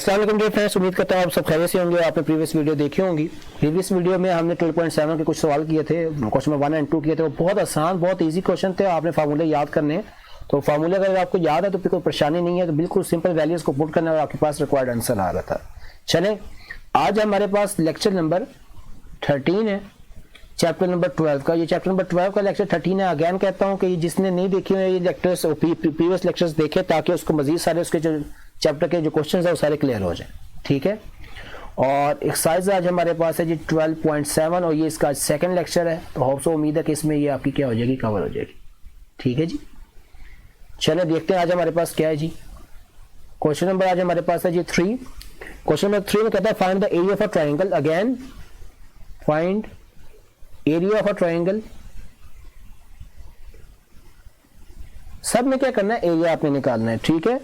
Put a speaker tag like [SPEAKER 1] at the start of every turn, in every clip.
[SPEAKER 1] अस्सलाम वालेकुम dear friends, उम्मीद करता हूँ आप सब खैरियत से होंगे। आपने प्रीवियस वीडियो देखी होंगी। प्रीवियस वीडियो में हमने 12.7 के कुछ सवाल किए थे, क्वेश्चन नंबर 1 और 2 किए थे। वो बहुत आसान, बहुत इजी क्वेश्चन थे। आपने फार्मूले याद करने हैं, तो फार्मूले अगर आपको याद है तो फिर कोई परेशानी नहीं है, तो बिल्कुल सिंपल वैल्यूज को पुट करना और आपके पास रिक्वायर्ड आंसर आ रहा था। चले, आज हमारे पास लेक्चर नंबर 13 है, चैप्टर नंबर 12 का। ये चैप्टर नंबर 12 का लेक्चर 13 है। अगेन कहता हूँ कि जिसने नहीं देखी हुई ये लेक्चर्स, प्रीवियस लेक्चर्स देखे, ताकि उसको मजीद सारे उसके जो चैप्टर के जो क्वेश्चंस है वो सारे क्लियर हो जाए। ठीक है, और एक्सरसाइज आज हमारे पास है जी 12.7 और ये इसका सेकंड लेक्चर है। तो होप सो, उम्मीद है कि इसमें ये आपकी क्या हो जाएगी, कवर हो जाएगी। ठीक है जी, चलिए देखते हैं आज हमारे पास क्या है जी। क्वेश्चन नंबर आज हमारे पास है जी 3। क्वेश्चन नंबर 3 में कहता है find the area of a triangle. Again find area of a triangle. सब में क्या करना है, एरिया आपने निकालना है। ठीक है,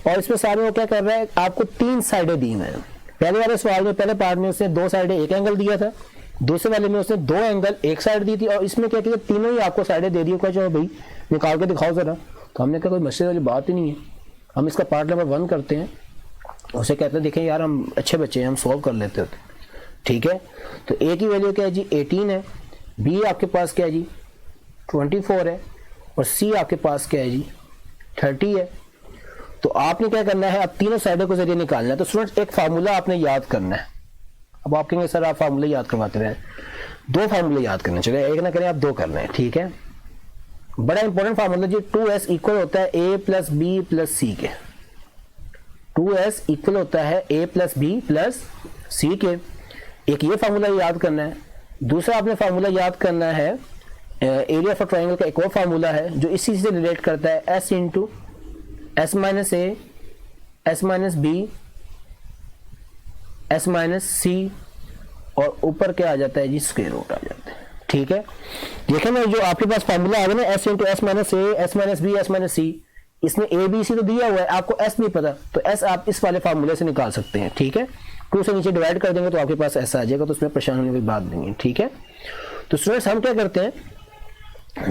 [SPEAKER 1] और इसमें सारे वो क्या कर रहा है, आपको 3 साइडें दी हैं। पहले वाले सवाल में, पहले पार्ट में उसने 2 साइडें 1 एंगल दिया था, दूसरे वाले में उसने 2 एंगल 1 साइड दी थी, और इसमें क्या किया, तीनों ही आपको साइडें दे दी। क्या चलो भाई निकाल के दिखाओ जरा। तो हमने कहा कोई मसले वाली बात ही नहीं है, हम इसका पार्ट नंबर 1 करते हैं। उसे कहते हैं देखें यार, हम अच्छे बच्चे हैं, हम सॉल्व कर लेते होते। ठीक है, तो ए की वैल्यू क्या है जी 18 है, बी आपके पास क्या है जी 24 है, और सी आपके पास क्या है जी 30 है। तो आपने क्या करना है, अब तीनों साइडों को जरिए निकालना है। तो स्टूडेंट्स एक फार्मूला आपने याद करना है। अब आप कहेंगे सर आप फार्मूले याद करवाते रहे, 2 फार्मूले याद करने चाहिए, एक ना करें आप 2 करना है। ठीक है, बड़ा इंपॉर्टेंट फार्मूला जी 2s इक्वल होता है a प्लस बी प्लस सी के। 2s इक्वल होता है a प्लस बी प्लस सी के। एक ये फार्मूला याद करना है। दूसरा आपने फार्मूला याद करना है एरिया ऑफ अ ट्रायंगल का। एक और फार्मूला है जो इसी से रिलेट करता है, s into s minus a s minus b s minus c, और ऊपर क्या आ जाता है जी स्क्वायर रूट आ जाता है। ठीक है, देखिए ना, जो आपके पास फार्मूला आ गया ना, s into s minus a s minus b s minus c, इसमें ए बी सी तो दिया हुआ है, आपको s नहीं पता, तो s आप इस वाले फार्मूले से निकाल सकते हैं। ठीक है, 2 से नीचे डिवाइड कर देंगे तो आपके पास ऐसा आ जाएगा, तो उसमें परेशान होने की बात नहीं है। ठीक है, तो स्टूडेंट्स हम क्या करते हैं,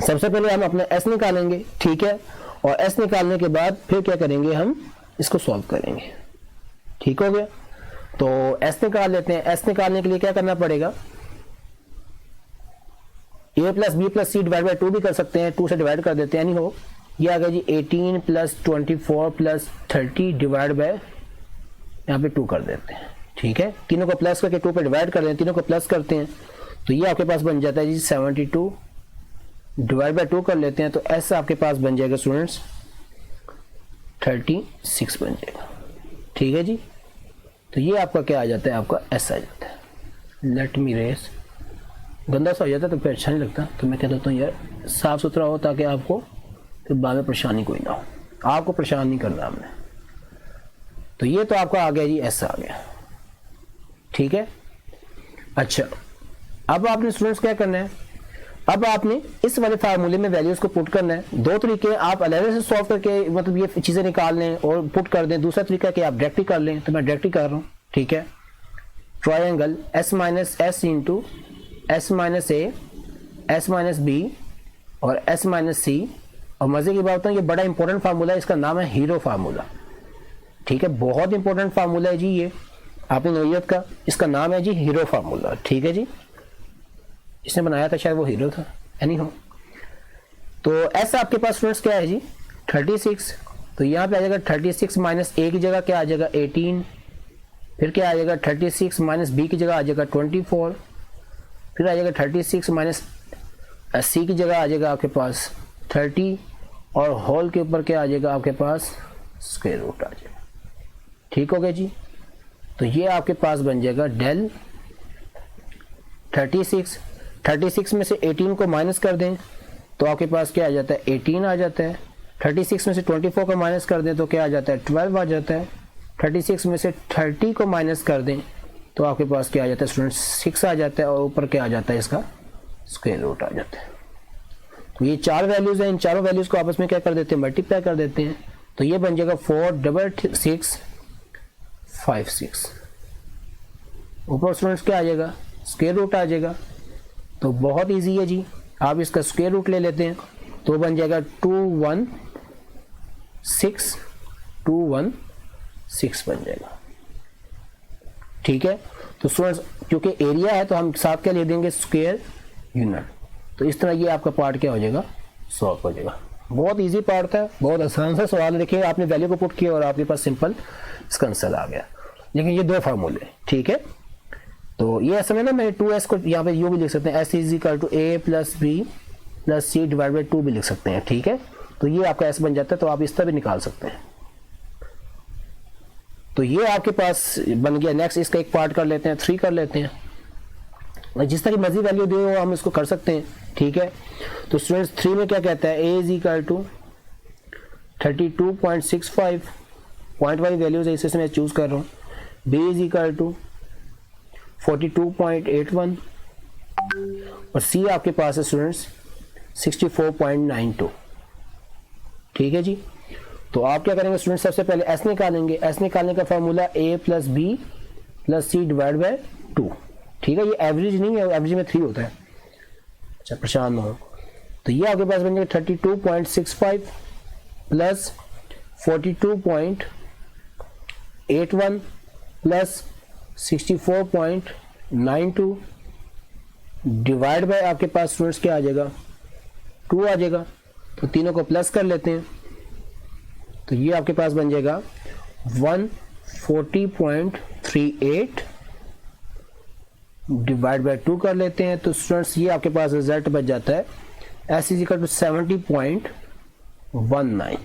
[SPEAKER 1] सबसे पहले हम अपना s निकालेंगे। ठीक है, और s निकालने के बाद फिर क्या करेंगे, हम इसको सॉल्व करेंगे। ठीक हो गया, तो s निकाल लेते हैं। s निकालने के लिए क्या करना पड़ेगा, a plus b plus c divide by 2 भी कर सकते हैं, 2 से डिवाइड कर देते हैं। यानी हो ये आ गया जी 18 प्लस 24 प्लस 30 डिवाइड बाय यहाँ पे 2 कर देते हैं। ठीक है, तीनों को प्लस करके 2 पे डिवाइड कर दें, तीनों को प्लस करते हैं, तो ये आपके पास बन जाता है जी 72 डिवाइड बाय 2 कर लेते हैं, तो s आपके पास बन जाएगा स्टूडेंट्स 36 बन जाएगा। ठीक है जी, तो ये आपका क्या आ जाता है, आपका s आ जाता है। लेट मी रेस, गंदा सा हो जाता है तो फिर अच्छा नहीं लगता, तो मैं कह देता हूँ यार साफ सुथरा हो, ताकि आपको फिर बाद में परेशानी कोई ना हो। आपको परेशान नहीं करना हमने। तो ये तो आपका आ गया जी s आ गया। ठीक है, अच्छा अब आपने स्टूडेंट्स क्या करना है, अब आपने इस वाले फार्मूले में वैल्यूज को पुट करना है। 2 तरीके, आप अलग से सॉल्व करके मतलब ये चीजें निकाल लें और पुट कर दें। दूसरा तरीका कि आप डायरेक्ट ही कर लें, तो मैं डायरेक्ट ही कर रहा हूँ। ठीक है, triangle s minus s into s minus a s minus b और एस माइनस सी। और मजे की बात बताऊँ, ये बड़ा इंपॉर्टेंट फार्मूला है, इसका नाम है हीरो फार्मूला। ठीक है, बहुत इंपॉर्टेंट फार्मूला है जी ये आपने नोयत का, इसका नाम है जी हीरो फार्मूला। ठीक है जी, जिसने बनाया था शायद वो हीरो था, एनी हो। तो s आपके पास स्टूडेंट्स क्या है जी 36, तो यहाँ पे आ जाएगा 36 माइनस a की जगह क्या आ जाएगा 18, फिर क्या आ जाएगा 36 माइनस b की जगह आ जाएगा 24, फिर आ जाएगा 36 माइनस c की जगह आ जाएगा आपके पास 30, और होल के ऊपर क्या आ जाएगा आपके पास स्क्वायर रूट आ जाएगा। ठीक हो गया जी, तो ये आपके पास बन जाएगा डेल 36 में से 18 को माइनस कर दें तो आपके पास क्या आ जाता है 18 आ जाता है। 36 में से 24 को माइनस कर दें तो क्या आ जाता है 12 आ जाता है। 36 में से 30 को माइनस कर दें तो आपके पास क्या आ जाता है स्टूडेंट 6 आ जाता है, और ऊपर क्या आ जाता है इसका स्क्वायर रूट आ जाता है। तो ये 4 वैल्यूज हैं, इन चारों वैल्यूज को आपस में क्या कर देते हैं, मल्टीप्लाई कर देते हैं, तो ये बन जाएगा 46656। ऊपर स्टूडेंट्स क्या आ जाएगा स्क्वायर रूट आ जाएगा। तो बहुत इजी है जी, आप इसका स्क्वायर रूट ले लेते हैं तो बन जाएगा 216 बन जाएगा। ठीक है। तो स्टूडेंट्स क्योंकि एरिया है तो हम साथ क्या ले देंगे, स्क्वायर यूनिट। तो इस तरह ये आपका पार्ट क्या हो जाएगा, सॉल्व हो जाएगा। बहुत इजी पार्ट था, बहुत आसान सा सवाल। देखिए आपने वैल्यू को पुट किया और आपके पास सिंपल इसका आंसर आ गया। लेकिन ये 2 फार्मूले, ठीक है। तो ये असल में ना मैं 2s को यहाँ पे यू भी लिख सकते हैं, s is equal to a plus b plus c divide by 2 भी लिख सकते हैं, ठीक है। तो ये आपका s बन जाता है, तो आप इस तरह भी निकाल सकते हैं। तो ये आपके पास बन गया। नेक्स्ट इसका एक पार्ट कर लेते हैं, 3 कर लेते हैं। जिस तरह की मर्जी वैल्यू दे हम इसको कर सकते हैं, ठीक है। तो स्टूडेंट्स 3 में क्या कहता है, a is equal to 32.65, point wise values है इसे मैं चूज कर रहा हूँ। b इज इक्वल टू 42.81 और c आपके पास है स्टूडेंट्स 64.92, ठीक है जी। तो आप क्या करेंगे स्टूडेंट्स, सबसे पहले s निकालेंगे। s निकालने का formula a plus b plus c divide by 2, ठीक है। ये एवरेज नहीं है, एवरेज में 3 होता है। अच्छा परेशान ना हो। तो ये आपके पास बन जाएगा 32.65 प्लस 42.81 प्लस 64.92 डिवाइड बाय आपके पास स्टूडेंट्स क्या आ जाएगा, 2 आ जाएगा। तो तीनों को प्लस कर लेते हैं, तो ये आपके पास बन जाएगा 140.38 डिवाइड बाय 2 कर लेते हैं। तो स्टूडेंट्स ये आपके पास रिजल्ट बच जाता है s इज इक्वल टू 70.19,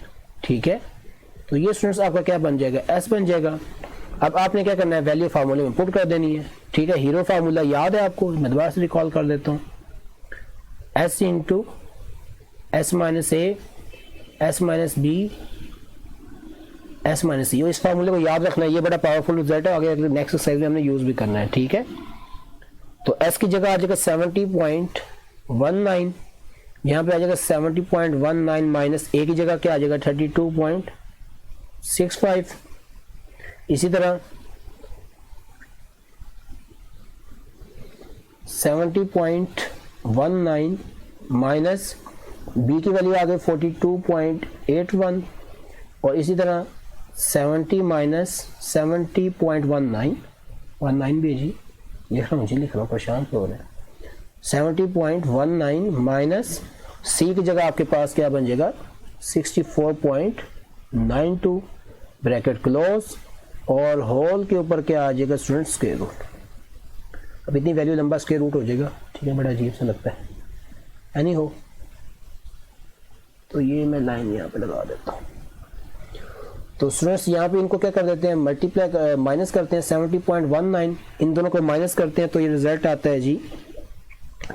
[SPEAKER 1] ठीक है। तो ये स्टूडेंट्स आपका क्या बन जाएगा, s बन जाएगा। अब आपने क्या करना है, वैल्यू फार्मूले में पुट कर देनी है, ठीक है। हीरो फार्मूला याद है आपको, मैं दोबारा से रिकॉल कर देता हूँ। s into s minus a s minus b s minus c. इस फार्मूले को याद रखना है, ये बड़ा पावरफुल रिजल्ट है, आगे नेक्स्ट एक्सरसाइज में हमने यूज भी करना है, ठीक है। तो s की जगह आ जाएगा 70.19, यहाँ पे आ जाएगा 70.19 माइनस a की जगह क्या आ जाएगा 32.65। इसी तरह 70.19 माइनस b की वैल्यू आ गई 42.81 और इसी तरह 70 माइनस 70.19 भेजी लिख रहा हूँ परेशान क्यों हो रहे हैं। 70.19 माइनस सी की जगह आपके पास क्या बन जाएगा 64.92 ब्रैकेट क्लोज और होल के ऊपर क्या आ जाएगा स्टूडेंट स्क्वायर रूट। अब इतनी वैल्यू लंबा स्क्वायर रूट हो जाएगा, ठीक है, बड़ा अजीब सा लगता है एनी हो। तो ये मैं लाइन यहाँ पे लगा देता हूँ। तो स्टूडेंट्स यहाँ पे इनको क्या कर देते हैं, मल्टीप्लाई माइनस करते हैं 70.19, इन दोनों को माइनस करते हैं तो ये रिजल्ट आता है जी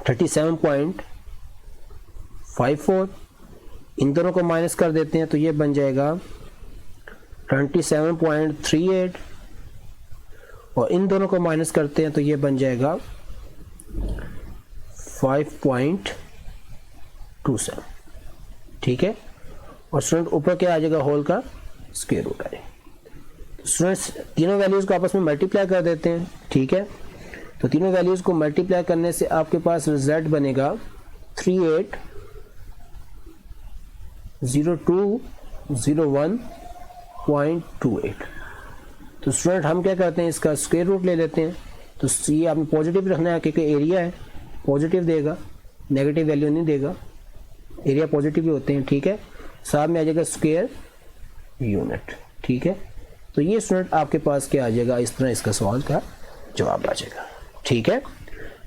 [SPEAKER 1] 37.54। इन दोनों को माइनस कर देते हैं तो ये बन जाएगा 27.38 और इन दोनों को माइनस करते हैं तो ये बन जाएगा 5.27, ठीक है। और स्टूडेंट ऊपर क्या आ जाएगा होल का स्क्वायर रूट आए। स्टूडेंट्स तीनों वैल्यूज को आपस में मल्टीप्लाई कर देते हैं, ठीक है। तो तीनों वैल्यूज को मल्टीप्लाई करने से आपके पास रिजल्ट बनेगा 380201.28। तो स्टूडेंट हम क्या करते हैं, इसका स्क्वायर रूट ले लेते हैं। तो ये आपने पॉजिटिव रखना है क्योंकि एरिया है, पॉजिटिव देगा, नेगेटिव वैल्यू नहीं देगा, एरिया पॉजिटिव ही होते हैं, ठीक है। साथ में आ जाएगा स्क्वायर यूनिट, ठीक है। तो ये स्टूडेंट आपके पास क्या आ जाएगा, इस तरह इसका सवाल का जवाब आ जाएगा, ठीक है।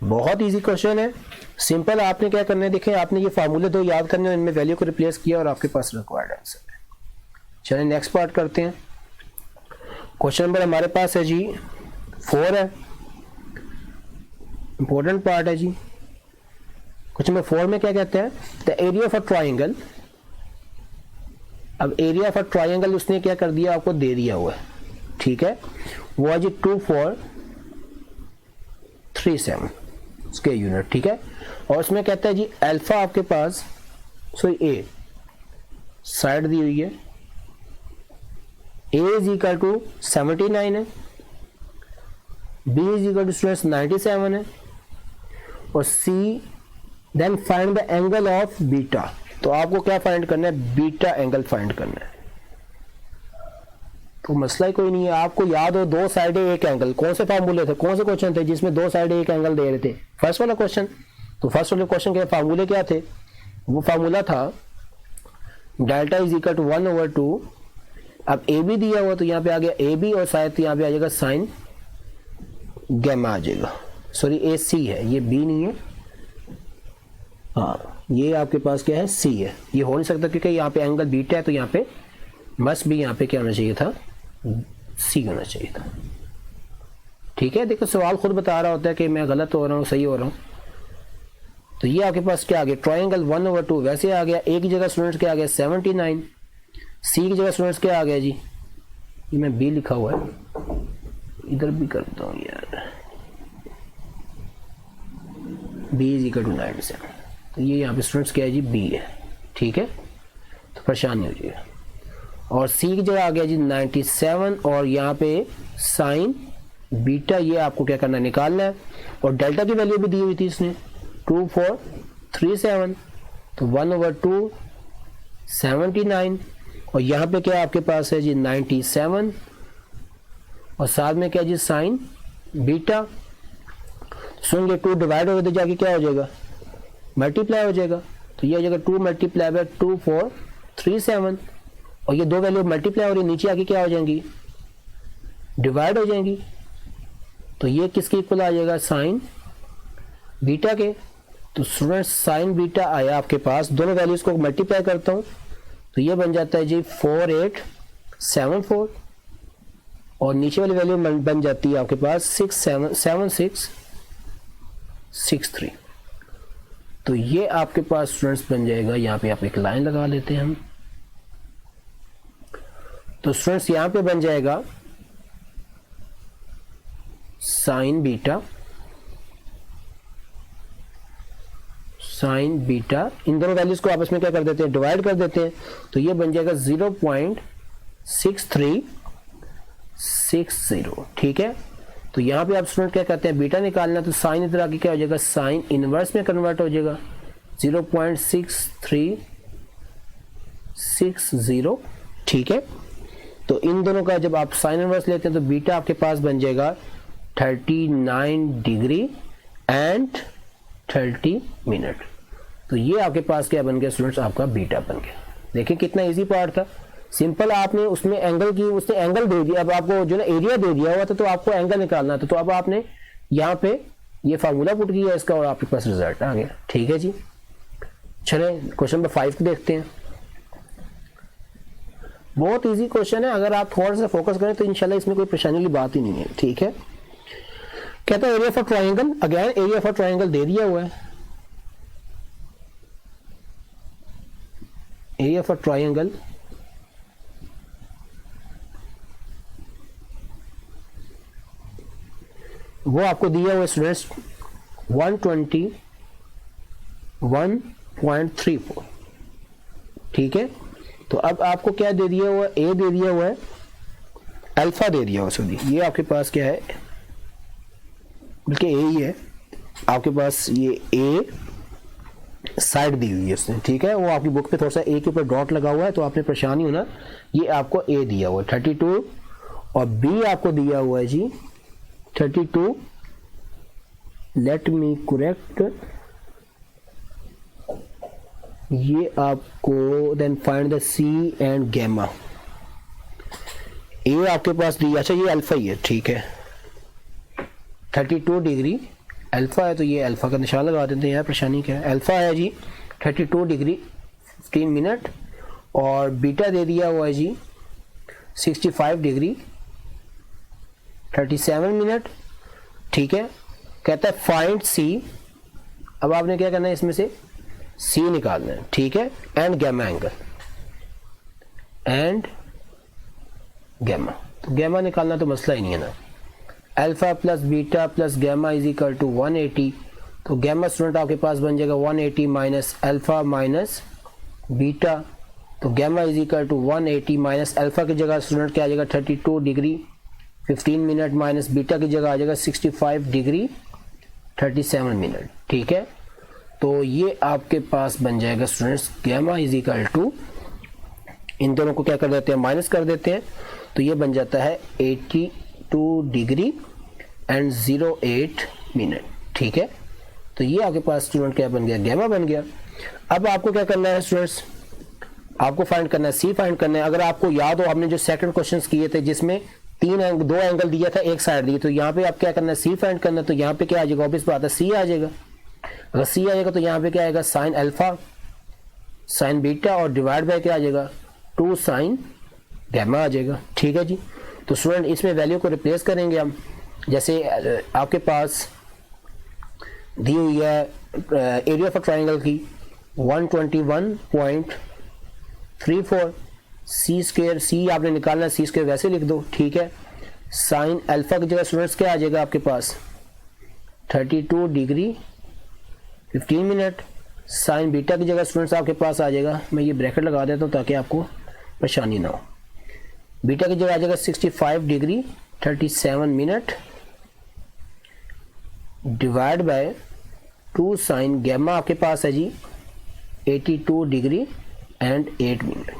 [SPEAKER 1] बहुत इजी क्वेश्चन है, सिंपल। आपने क्या करना है, देखिए आपने ये फार्मूले 2 याद करने हैं, इनमें वैल्यू को रिप्लेस किया और आपके पास रिक्वायर्ड आंसर है। चलिए नेक्स्ट पार्ट करते हैं। क्वेश्चन नंबर हमारे पास है जी 4 है, इंपॉर्टेंट पार्ट है जी। क्वेश्चन नंबर 4 में क्या कहते हैं, the area of a triangle. अब एरिया ऑफ अ ट्राइंगल उसने क्या कर दिया, आपको दे दिया हुआ है, ठीक है। वो है जी 2437 स्क्वायर यूनिट, ठीक है। और उसमें कहता है जी अल्फा आपके पास ए साइड दी हुई है, ए इज इक्वल टू 79 है, बी इज इक्वल टू 97 है और c then find the angle of beta. तो आपको क्या फाइंड करना है, बीटा एंगल फाइंड करना है। तो मसला ही कोई नहीं है। आपको याद हो दो साइडें एक एंगल, कौन से फार्मूले थे, कौन से क्वेश्चन थे जिसमें दो साइडें एक एंगल दे रहे थे? फर्स्ट वाला क्वेश्चन। तो फर्स्ट वाले क्वेश्चन के फार्मूले क्या थे? वो फार्मूला था डेल्टा इज इक्वल टू 1/2। अब ए बी दिया हुआ तो यहाँ पे आ गया ए बी और शायद यहाँ पे आ जाएगा साइन गैमा आ जाएगा। सॉरी ए सी है, ये बी नहीं है, हाँ ये आपके पास क्या है सी है। ये हो नहीं सकता क्योंकि यहाँ पे एंगल बीटा है, तो यहाँ पे मस्ट भी यहाँ पे क्या होना चाहिए था, सी होना चाहिए था। ठीक है, देखो सवाल खुद बता रहा होता है कि मैं गलत हो रहा हूँ सही हो रहा हूँ। तो ये आपके पास क्या आ गया, ट्रायंगल 1/2 वैसे आ गया। ए की जगह स्टूडेंट्स क्या आ गया 79, सी की जगह स्टूडेंट्स क्या आ गया जी, ये मैं बी लिखा हुआ है, इधर भी करता हूँ यार, बी इज इक्वल टू 97। तो ये यहाँ पे स्टूडेंट्स क्या है जी बी है। ठीक है, तो परेशान नहीं हो जाएगा। और सी की जगह आ गया जी 97 और यहाँ पे साइन बीटा, ये आपको क्या करना है निकालना है। और डेल्टा की वैल्यू भी दी हुई थी इसने 2437, तो 1/2 79 और यहाँ पे क्या आपके पास है जी 97 और साथ में क्या जी साइन बीटा। सुन ये 2 डिवाइड हो गए तो जाके क्या हो जाएगा मल्टीप्लाई हो जाएगा। तो ये हो जाएगा 2 मल्टीप्लाई बाय 2437 और ये दो वैल्यू मल्टीप्लाई हो रही, नीचे आके क्या हो जाएंगी डिवाइड हो जाएंगी। तो ये किसके इक्वल आ जाएगा साइन बीटा के। तो स्टूडेंट साइन बीटा आया आपके पास, दोनों वैल्यूज को मल्टीप्लाई करता हूं तो ये बन जाता है जी 4874 और नीचे वाली वैल्यू बन जाती है आपके पास 7663। तो ये आपके पास स्टूडेंट्स बन जाएगा। यहाँ पे आप एक लाइन लगा लेते हैं हम। तो स्टूडेंट्स यहाँ पे बन जाएगा साइन बीटा, साइन बीटा, इन दोनों वैल्यूज को आपस में क्या कर देते हैं डिवाइड कर देते हैं। तो ये बन जाएगा 0.6360। ठीक है, तो यहाँ पे आप स्टूडेंट क्या कहते हैं बीटा निकालना, तो साइन इधर आके क्या हो जाएगा साइन इनवर्स में कन्वर्ट हो जाएगा 0.6360। ठीक है, तो इन दोनों का जब आप साइन इनवर्स लेते हैं तो बीटा आपके पास बन जाएगा 39 डिग्री एंड 30 मिनट। तो ये आपके पास क्या बन गया स्टूडेंट्स आपका बीटा बन गया। देखिए कितना इजी पार्ट था, सिंपल। आपने उसमें एंगल की, उसने एंगल दे दिया, अब आपको जो ना एरिया दे दिया हुआ था तो आपको एंगल निकालना था। तो अब आपने यहाँ पे ये फार्मूला पुट किया इसका और आपके पास रिजल्ट आ गया। ठीक है जी, चले क्वेश्चन नंबर 5 को देखते हैं। बहुत इजी क्वेश्चन है, अगर आप थोड़ा सा फोकस करें तो इंशाल्लाह इसमें कोई परेशानी की बात ही नहीं है। ठीक है, कहता है area for triangle, again area for triangle दे दिया हुआ है। एरिया फॉर ट्रायंगल वो आपको दिया हुआ है स्टूडेंट्स 121.34। ठीक है, तो अब आपको क्या दे दिया हुआ है, ए दे दिया हुआ है, अल्फा दे दिया हुआ सॉरी, ये आपके पास क्या है बल्कि ए ही है आपके पास, ये ए साइड दी हुई है उसने। ठीक है, वो आपकी बुक पे थोड़ा सा ए के ऊपर डॉट लगा हुआ है तो आपने परेशानी होना। ये आपको ए दिया हुआ है 32 और बी आपको दिया हुआ है जी 32। लेट मी करेक्ट, ये आपको then find the c and gamma. A आपके पास दिया, अच्छा ये अल्फा ही है। ठीक है, 32 डिग्री अल्फा है तो ये अल्फा का निशान लगा देते हैं। यार परेशानी क्या है, अल्फा है जी 32 डिग्री 15 मिनट और बीटा दे दिया हुआ है जी 65 डिग्री 37 मिनट। ठीक है, कहता है फाइंड सी। अब आपने क्या करना है इसमें से सी निकालना है। ठीक है, and gamma angle, and gamma, तो गैमा निकालना तो मसला ही नहीं है ना। Alpha plus beta plus gamma is equal to 180। तो गैमा स्टूडेंट आपके पास बन जाएगा 180 माइनस अल्फा माइनस बीटा। तो gamma is equal to 180 minus alpha की जगह स्टूडेंट क्या आ जाएगा 32 डिग्री 15 मिनट माइनस बीटा की जगह आ जाएगा 65 डिग्री 37 मिनट। ठीक है, तो ये आपके पास बन जाएगा students gamma is equal to, इन दोनों को क्या कर देते हैं माइनस कर देते हैं। तो ये बन जाता है 82 डिग्री एंड 08 मिनट। ठीक है, तो ये आपके पास स्टूडेंट क्या बन गया, गैमा बन गया। अब आपको क्या करना है स्टूडेंट्स, आपको फाइंड करना है सी फाइंड करना है। अगर आपको याद हो हमने जो सेकंड क्वेश्चंस किए थे जिसमें दो एंगल दिया था एक साइड दी, तो यहाँ पे आप क्या करना है सी फाइंड करना है। तो यहाँ पे क्या आ जाएगा, ऑब्वियस बात है सी आ जाएगा। अगर सी आ जाएगा तो यहाँ पे क्या आएगा, साइन अल्फा साइन बीटा और डिवाइड बाय क्या आ जाएगा, 2 साइन गैमा आ जाएगा। ठीक है जी, तो स्टूडेंट इसमें वैल्यू को रिप्लेस करेंगे हम। जैसे आपके पास दी हुई है एरिया ऑफ ट्राइंगल की 121.34, सी स्क्वायर, सी आपने निकालना है, सी स्क्वायर वैसे लिख दो। ठीक है, साइन अल्फा की जगह स्टूडेंट्स क्या आ जाएगा आपके पास 32 डिग्री 15 मिनट। साइन बीटा की जगह स्टूडेंट्स आपके पास आ जाएगा, मैं ये ब्रैकेट लगा देता हूँ ताकि आपको परेशानी ना हो। बीटा की जगह आ जाएगा 65 degree 37 minute divide by 2 sine gamma आपके पास है जी 82 डिग्री एंड 8 मिनट।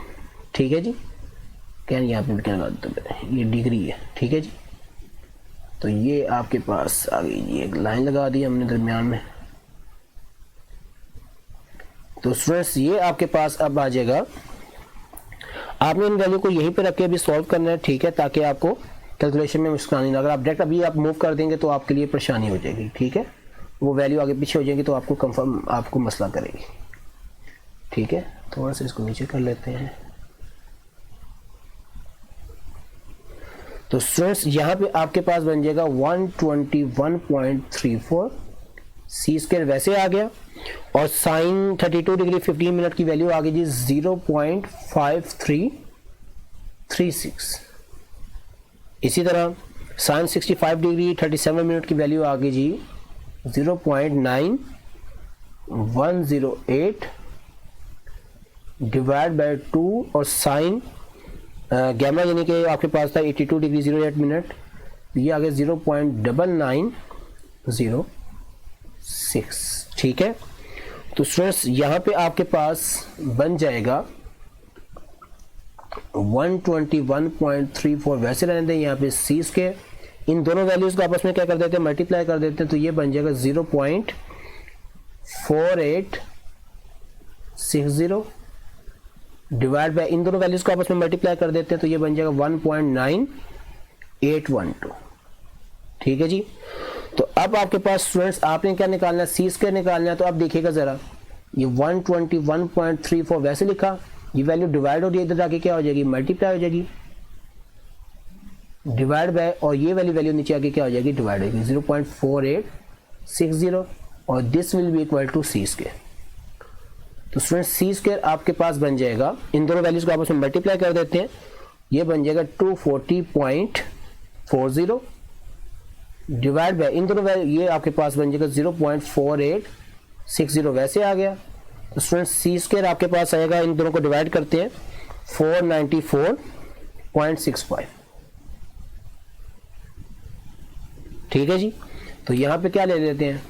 [SPEAKER 1] ठीक है जी, क्या यहाँ पे भी क्या लगा देता हूँ, ये डिग्री है। ठीक है जी, तो ये आपके पास आ गई जी, एक लाइन लगा दी हमने दरमियान में। तो स्टूडेंट्स ये आपके पास अब आ जाएगा, आपने इन वैल्यू को यहीं पे रख के अभी सॉल्व करना है। ठीक है, ताकि आपको कैलकुलेशन में मुश्किल ना, अगर आप डायरेक्ट अभी आप मूव कर देंगे तो आपके लिए परेशानी हो जाएगी। ठीक है, वो वैल्यू आगे पीछे हो जाएगी तो आपको कंफर्म आपको मसला करेगी। ठीक है, थोड़ा सा इसको नीचे कर लेते हैं। तो स्टूडेंट्स यहाँ पे आपके पास बन जाएगा 121.34, सी स्क्वायर वैसे आ गया और साइन 32 डिग्री 15 मिनट की वैल्यू आ गई जी 0.5336। इसी तरह साइन 65 डिग्री 37 मिनट की वैल्यू आ गई जी 0.9108 डिवाइड बाय 2 और साइन गैमा यानी कि आपके पास था 82 डिग्री 08 मिनट, ये आ गया 0.9906। ठीक है, तो स्टूडेंट्स यहाँ पे आपके पास बन जाएगा 121.34 वैसे रहने दें, यहाँ पे सी स्क्वायर, इन दोनों वैल्यूज को आपस में क्या कर देते हैं, मल्टीप्लाई कर देते हैं, तो ये बन जाएगा 0.4860 डिवाइड बाय, इन दोनों वैल्यूज को आपस में मल्टीप्लाई कर देते हैं तो ये बन जाएगा 1.9812। ठीक है जी, तो अब आपके पास स्टूडेंट्स आपने क्या निकालना है, सी स्क्वायर निकालना है। तो अब देखिएगा जरा, ये 121.34 वैसे लिखा, ये वैल्यू डिवाइड हो रही है, इधर जाके क्या हो जाएगी, मल्टीप्लाई हो जाएगी डिवाइड बाय, और ये वैल्यू नीचे आके क्या हो जाएगी, डिवाइड हो जाएगी 0.4860 और this will be equal to c square. तो स्टूडेंट सी स्क्वायर आपके पास बन जाएगा, इन दोनों वैल्यूज को आपस में मल्टीप्लाई कर देते हैं, ये बन जाएगा 240.40 डिवाइड बाय, इन दोनों ये आपके पास बन जाएगा 0.4860 वैसे आ गया। तो स्टूडेंट सी स्क्वायर आपके पास आएगा, इन दोनों को डिवाइड करते हैं 494.65। ठीक है जी, तो यहाँ पे क्या ले लेते हैं,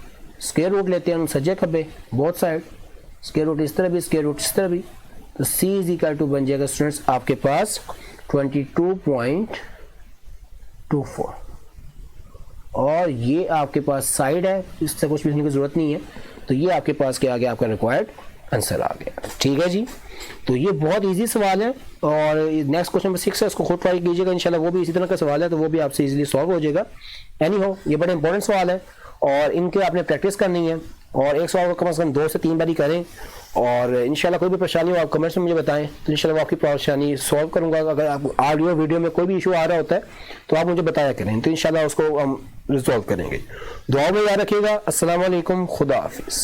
[SPEAKER 1] स्क्वायर रूट लेते हैं हम सज्जे खब्बे बोथ साइड, स्क्वायर रूट इस तरह भी स्क्वायर रूट इस तरह भी, तो c इज इक्वल टू बन जाएगा स्टूडेंट्स आपके पास 22.24 और ये आपके पास साइड है, इससे कुछ भी लिखने की जरूरत नहीं है। तो ये आपके पास क्या आ गया, आपका रिक्वायर्ड आंसर आ गया। ठीक है जी, तो ये बहुत इजी सवाल है और नेक्स्ट क्वेश्चन नंबर 6 है, इसको खुद ट्राई कीजिएगा इंशाल्लाह, वो भी इसी तरह का सवाल है तो वो भी आपसे इजीली सॉल्व हो जाएगा। एनी हो, ये बड़े इंपॉर्टेंट सवाल है और इनके आपने प्रैक्टिस करनी है और एक सवाल को कम से कम 2 से 3 बार ही करें और इंशाल्लाह कोई भी परेशानी हो आप कमेंट्स में मुझे बताएं तो इंशाल्लाह वो आपकी परेशानी सॉल्व करूंगा। अगर आप ऑडियो वीडियो में कोई भी इशू आ रहा होता है तो आप मुझे बताया करें, तो इंशाल्लाह उसको हम रिजॉल्व करेंगे। दुआ में याद रखिएगा। अस्सलाम वालेकुम, खुदा हाफिज़।